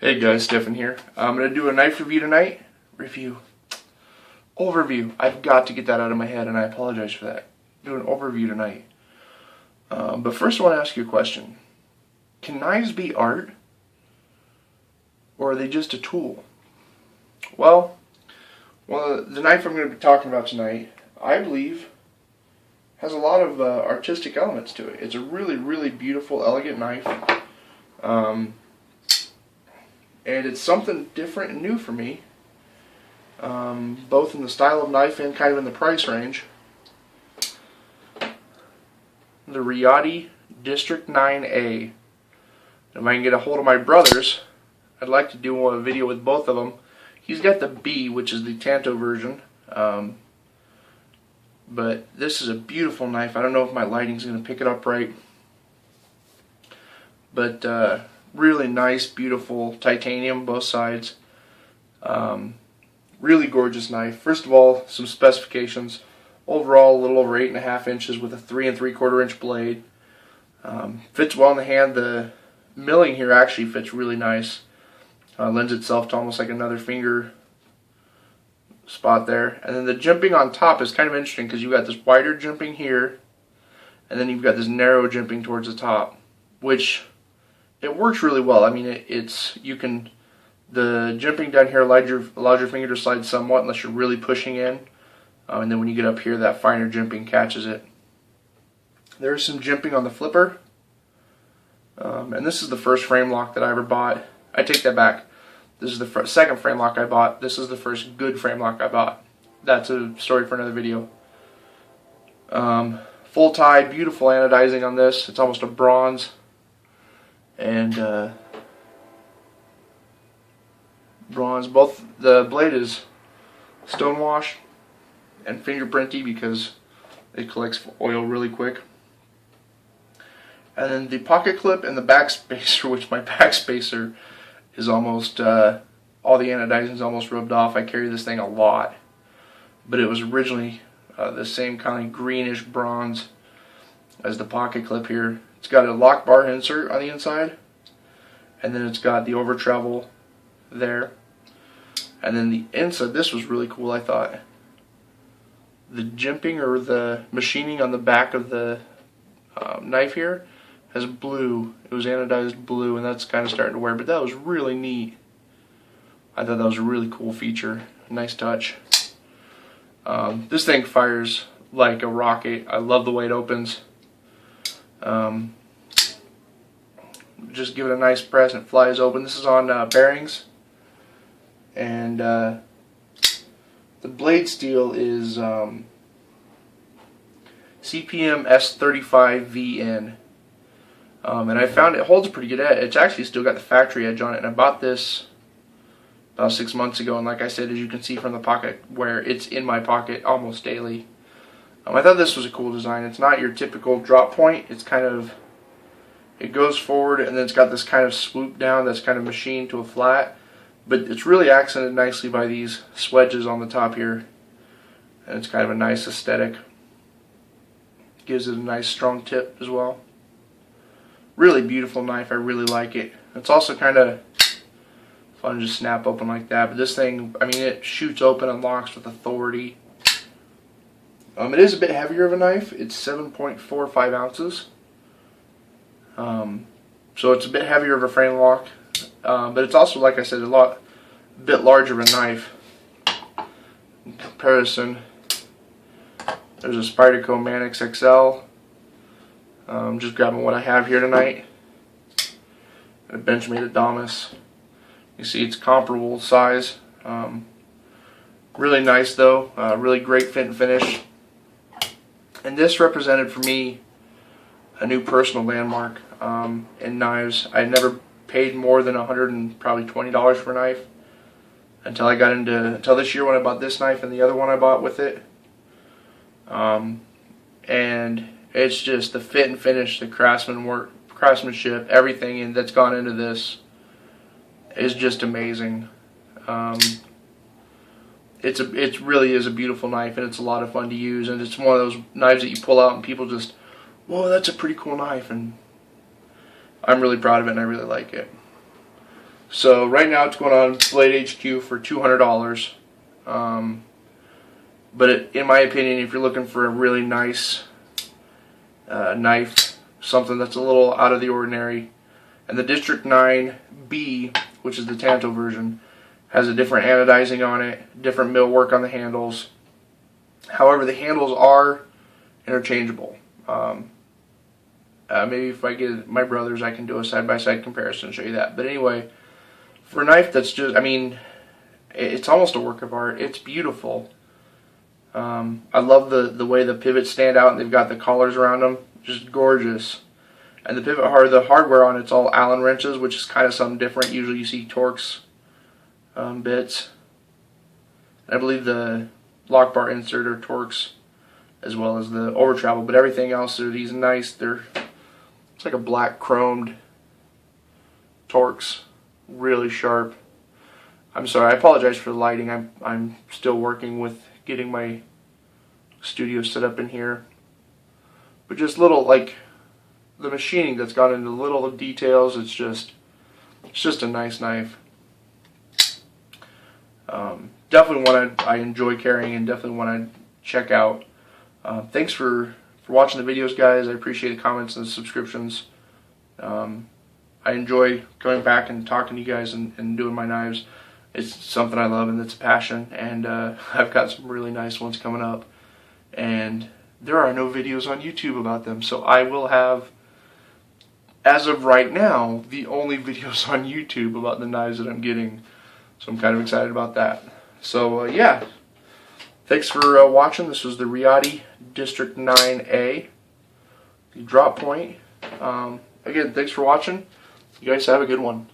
Hey guys, Stefan here. I'm going to do a knife review tonight. Overview. I've got to get that out of my head and I apologize for that. Do an overview tonight. But first I want to ask you a question. Can knives be art? Or are they just a tool? Well, the knife I'm going to be talking about tonight, I believe, has a lot of artistic elements to it. It's a really, really beautiful, elegant knife. And it's something different and new for me, both in the style of knife and kind of in the price range. The Reate Distract-9A. If I can get a hold of my brothers, I'd like to do a video with both of them. He's got the B, which is the Tanto version, but this is a beautiful knife. I don't know if my lighting's going to pick it up right, but really nice, beautiful titanium, both sides. Really gorgeous knife. First of all, some specifications. Overall, a little over 8.5 inches with a 3 3/4 inch blade. Fits well in the hand. The milling here actually fits really nice. Lends itself to almost like another finger spot there. And then the jimping on top is kind of interesting because you've got this wider jimping here, and then you've got this narrow jimping towards the top, which it works really well. I mean, the jimping down here allows your finger to slide somewhat unless you're really pushing in, and then when you get up here, that finer jimping catches it. There's some jimping on the flipper, and this is the first frame lock that I ever bought. I take that back. This is the second frame lock I bought. This is the first good frame lock I bought. That's a story for another video. Full tie, beautiful anodizing on this. It's almost a bronze. And bronze. Both the blade is stonewash and fingerprinty because it collects oil really quick. And then the pocket clip and the back spacer, which my back spacer is almost all the anodizing is almost rubbed off. I carry this thing a lot, but it was originally the same kind of greenish bronze as the pocket clip here. It's got a lock bar insert on the inside, and then it's got the over travel there, and then the inside. This was really cool, I thought. The jimping or the machining on the back of the knife here has blue. It was anodized blue, and that's kind of starting to wear, but that was really neat. I thought that was a really cool feature. Nice touch. This thing fires like a rocket. I love the way it opens. Just give it a nice press and it flies open. This is on bearings, and the blade steel is CPM S35VN, and I found it holds a pretty good edge. It's actually still got the factory edge on it, and I bought this about 6 months ago, and like I said, as you can see from the pocket where it's in my pocket almost daily. I thought this was a cool design. It's not your typical drop point. It's kind of, it goes forward and then it's got this kind of swoop down that's kind of machined to a flat, but it's really accented nicely by these swedges on the top here, and it's kind of a nice aesthetic. Gives it a nice strong tip as well. Really beautiful knife. I really like it. It's also kind of fun to just snap open like that, but this thing, I mean, it shoots open and locks with authority. It is a bit heavier of a knife. It's 7.45 ounces. So it's a bit heavier of a frame lock, but it's also, like I said, a bit larger of a knife. In comparison, there's a Spyderco Manix XL. Just grabbing what I have here tonight. A Benchmade Adamas. You see it's comparable size. Really nice though. Really great fit and finish. And this represented for me a new personal landmark in knives. I never paid more than $120 for a knife until this year when I bought this knife and the other one I bought with it. And it's just the fit and finish, the craftsmanship, everything that's gone into this is just amazing. It really is a beautiful knife, and it's a lot of fun to use, and it's one of those knives that you pull out and people just, whoa, that's a pretty cool knife, and I'm really proud of it and I really like it. So right now it's going on Blade HQ for $200. But in my opinion, if you're looking for a really nice knife, something that's a little out of the ordinary, and the District-9B, which is the Tanto version, has a different anodizing on it, different mill work on the handles. However, the handles are interchangeable. Maybe if I get my brothers, I can do a side-by-side comparison and show you that. But anyway, for a knife that's just, I mean, it's almost a work of art. It's beautiful. I love the way the pivots stand out, and they've got the collars around them. Just gorgeous. And the the hardware on it's all Allen wrenches, which is kind of something different. Usually you see Torx bits. I believe the lock bar insert are Torx, as well as the over travel. But everything else are these nice. It's like a black chromed Torx, really sharp. I'm sorry, I apologize for the lighting. I'm still working with getting my studio set up in here. But just little, like, the machining that's gone into little details, it's just a nice knife. Definitely one I enjoy carrying, and definitely one to check out. Thanks for watching the videos, guys. I appreciate the comments and the subscriptions. I enjoy going back and talking to you guys and doing my knives. It's something I love, and it's a passion, and I've got some really nice ones coming up, and there are no videos on YouTube about them, so I will have, as of right now, the only videos on YouTube about the knives that I'm getting, so I'm kind of excited about that. So yeah, thanks for watching. This was the Reate Distract-9A, the drop point. Again, thanks for watching. You guys have a good one.